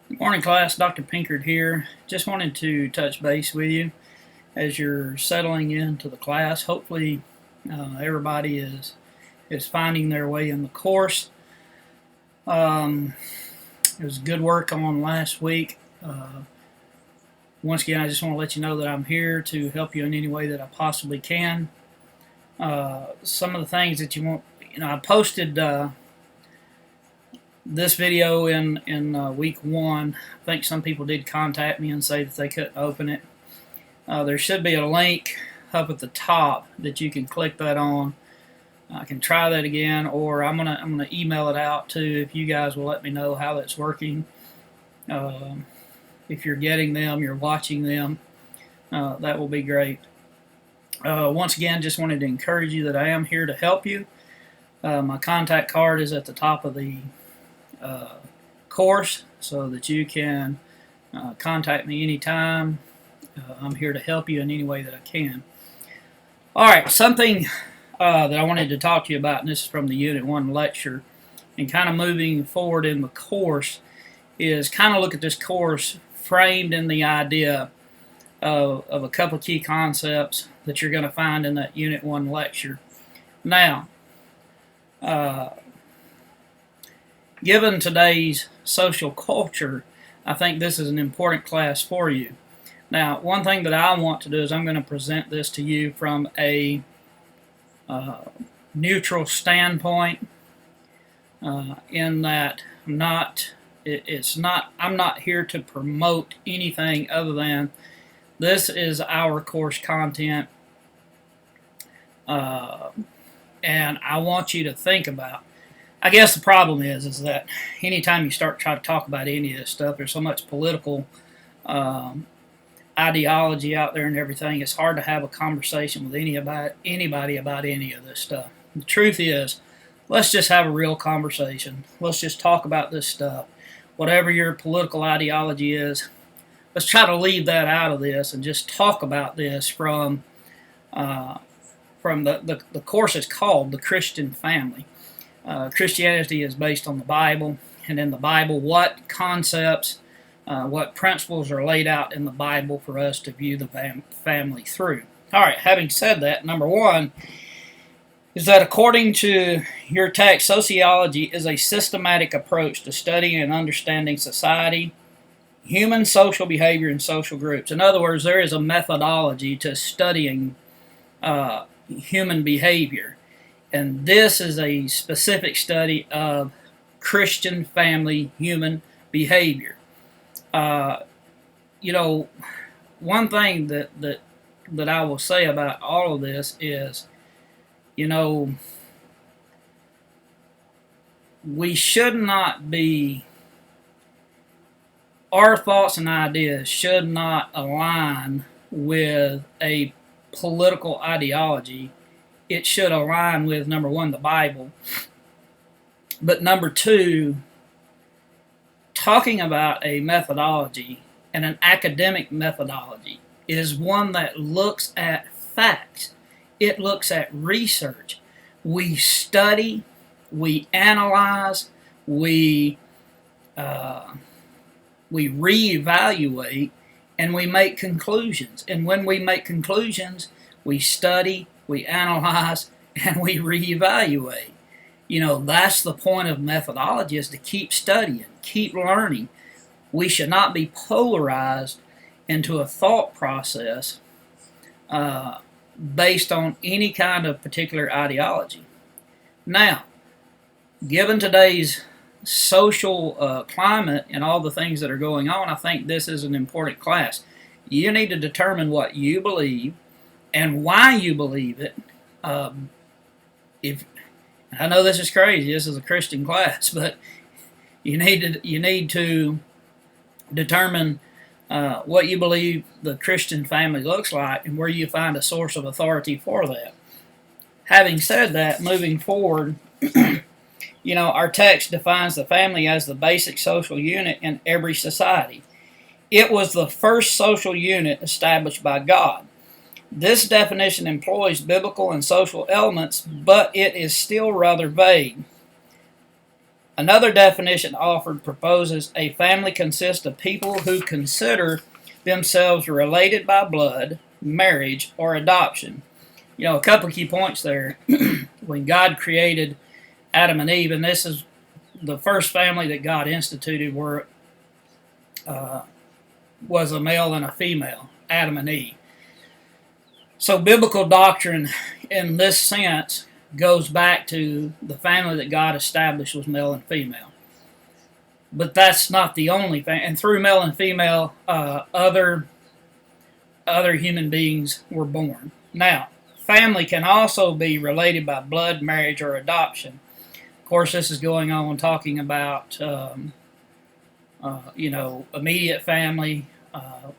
Good morning, class. Dr. Pinkard here. Just wanted to touch base with you as you're settling into the class. Hopefully, everybody is finding their way in the course. It was good work on last week. Once again, I just want to let you know that I'm here to help you in any way that I possibly can. Some of the things that you want, I posted this video in week 1. I think some people did contact me and say that they couldn't open it. There should be a link up at the top that you can click that on. I can try that again, or I'm gonna email it out too if you guys will let me know how that's working. If you're getting them, you're watching them, that will be great. Once again, just wanted to encourage you that I am here to help you. My contact card is at the top of the course so that you can contact me anytime. I'm here to help you in any way that I can. All right, something that I wanted to talk to you about, and this is from the Unit 1 lecture, and kind of moving forward in the course, is kind of look at this course framed in the idea of a couple of key concepts that you're going to find in that Unit 1 lecture. Now, given today's social culture, I think this is an important class for you. Now, one thing that I want to do is I'm going to present this to you from a neutral standpoint, in that I'm not here to promote anything other than this is our course content, and I want you to think about. I guess the problem is that anytime you start trying to talk about any of this stuff, there's so much political ideology out there and everything. It's hard to have a conversation with anybody about any of this stuff. The truth is, let's just have a real conversation. Let's just talk about this stuff. Whatever your political ideology is, let's try to leave that out of this and just talk about this from the course is called The Christian Family. Christianity is based on the Bible, and in the Bible, what concepts, what principles are laid out in the Bible for us to view the family through. All right, having said that, number 1 is that according to your text, sociology is a systematic approach to studying and understanding society, human social behavior, and social groups. In other words, there is a methodology to studying human behavior. And this is a specific study of Christian family human behavior. One thing that I will say about all of this is, we should not be, our thoughts and ideas should not align with a political ideology. It should align with, number 1, the Bible, but number 2, talking about a methodology and an academic methodology is one that looks at facts. It looks at research. We study, we analyze, we reevaluate, and we make conclusions. And when we make conclusions, we study, we analyze, and we reevaluate. That's the point of methodology, is to keep studying, keep learning. We should not be polarized into a thought process based on any kind of particular ideology. Now, given today's social climate and all the things that are going on, I think this is an important class. You need to determine what you believe and why you believe it. If I know this is crazy, this is a Christian class, but you need to determine what you believe the Christian family looks like and where you find a source of authority for that. Having said that, moving forward, our text defines the family as the basic social unit in every society. It was the first social unit established by God. This definition employs biblical and social elements, but it is still rather vague. Another definition offered proposes a family consists of people who consider themselves related by blood, marriage, or adoption. You know, a couple key points there. When God created Adam and Eve, and this is the first family that God instituted, was a male and a female, Adam and Eve. So biblical doctrine in this sense goes back to the family that God established was male and female. But that's not the only thing. And through male and female, other human beings were born. Now, family can also be related by blood, marriage, or adoption. Of course, this is going on talking about, immediate family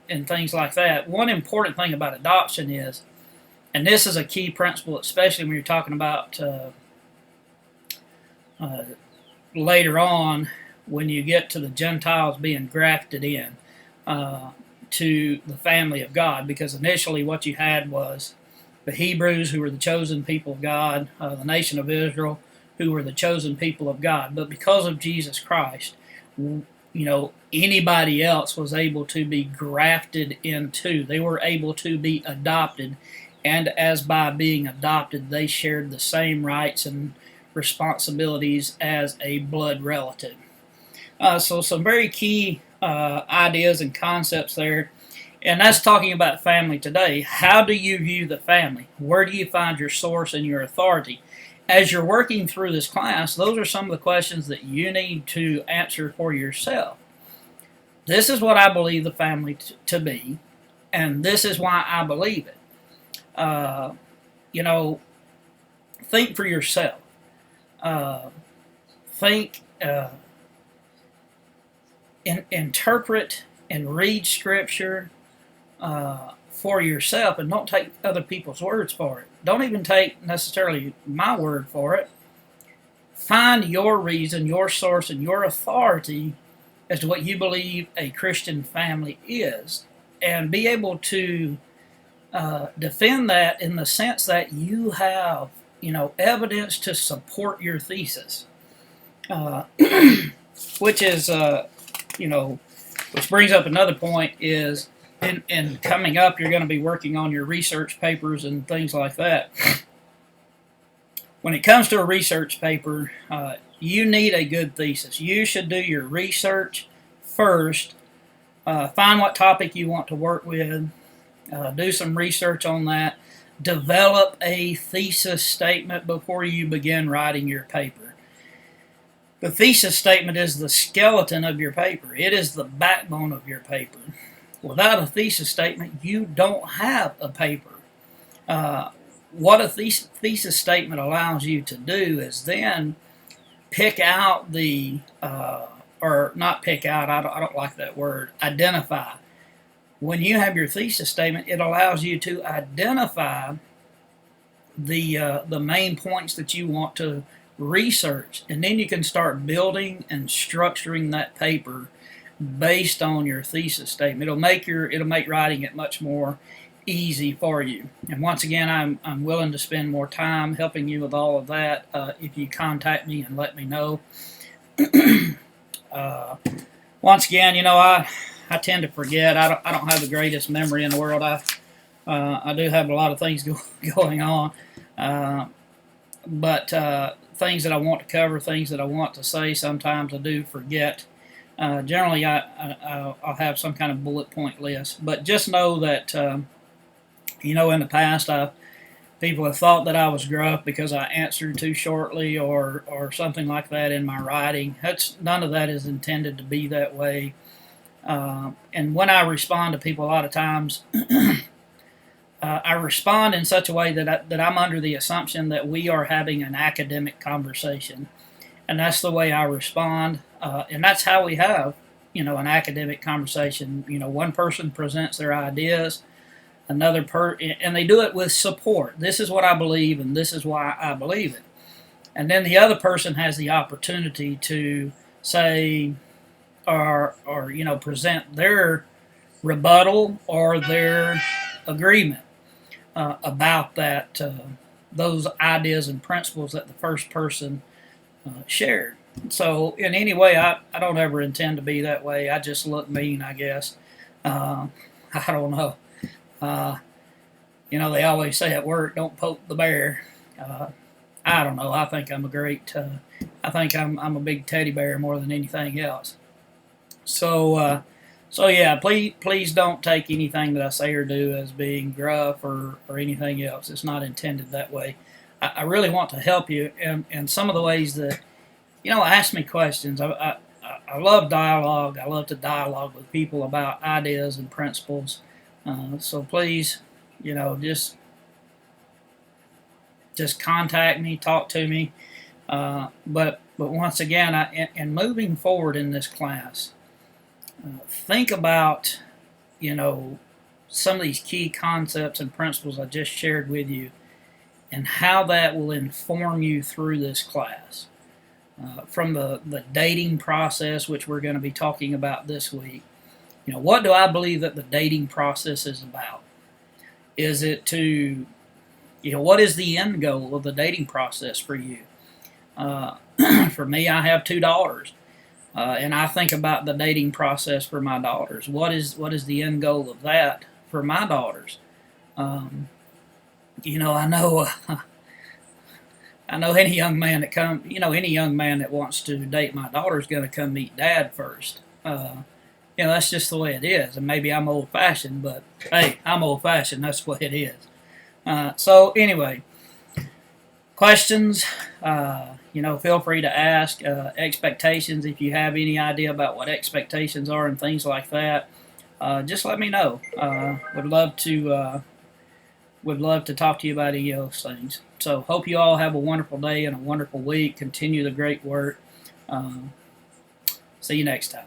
and things like that. One important thing about adoption is, and this is a key principle, especially when you're talking about later on when you get to the Gentiles being grafted in to the family of God, because initially what you had was the Hebrews, who were the chosen people of God, the nation of Israel, who were the chosen people of God. But because of Jesus Christ, anybody else was able to be grafted into. They were able to be adopted, and as by being adopted, they shared the same rights and responsibilities as a blood relative. So some very key ideas and concepts there. And that's talking about family today. How do you view the family? Where do you find your source and your authority? As you're working through this class, those are some of the questions that you need to answer for yourself. This is what I believe the family to be, and this is why I believe it. Think for yourself. Interpret and read Scripture for yourself, and don't take other people's words for it. Don't even take necessarily my word for it. Find your reason, your source, and your authority as to what you believe a Christian family is, and be able to defend that in the sense that you have, evidence to support your thesis, which is, which brings up another point is, in coming up, you're going to be working on your research papers and things like that. When it comes to a research paper, you need a good thesis. You should do your research first, find what topic you want to work with, do some research on that, develop a thesis statement before you begin writing your paper. The thesis statement is the skeleton of your paper. It is the backbone of your paper. Without a thesis statement, you don't have a paper. What a thesis statement allows you to do is then pick out or not pick out, I don't like that word, identify. When you have your thesis statement, it allows you to identify the main points that you want to research, and then you can start building and structuring that paper based on your thesis statement. It'll make writing it much more easy for you. And once again, I'm willing to spend more time helping you with all of that if you contact me and let me know. Once again, I tend to forget. I don't have the greatest memory in the world. I do have a lot of things going on, but things that I want to cover, things that I want to say, sometimes I do forget. Generally, I'll have some kind of bullet point list. But just know that, in the past, people have thought that I was gruff because I answered too shortly or something like that in my writing. None of that is intended to be that way. And when I respond to people, a lot of times, I respond in such a way that I'm under the assumption that we are having an academic conversation. And that's the way I respond. And that's how we have, an academic conversation. One person presents their ideas, and they do it with support. This is what I believe, and this is why I believe it. And then the other person has the opportunity to say, or present their rebuttal or their agreement about those ideas and principles that the first person shared. So in any way, I don't ever intend to be that way. I just look mean, I guess. Uh, I don't know. Uh, they always say at work, don't poke the bear. Uh, I don't know. I think I'm a great. I think I'm a big teddy bear more than anything else. So yeah, please don't take anything that I say or do as being gruff or anything else. It's not intended that way. I really want to help you, and some of the ways that ask me questions. I love dialogue. I love to dialogue with people about ideas and principles. So please, just contact me, talk to me. But once again, and moving forward in this class, think about some of these key concepts and principles I just shared with you, and how that will inform you through this class. From the dating process, which we're going to be talking about this week. What do I believe that the dating process is about? Is it to, what is the end goal of the dating process for you? For me, I have two daughters, and I think about the dating process for my daughters. What is the end goal of that for my daughters? I know. I know any young man any young man that wants to date my daughter is going to come meet dad first. That's just the way it is. And maybe I'm old fashioned, but hey, I'm old fashioned. That's the way it is. So anyway, questions, feel free to ask. Expectations, if you have any idea about what expectations are and things like that, just let me know. Would love to talk to you about any of those things. So hope you all have a wonderful day and a wonderful week. Continue the great work. See you next time.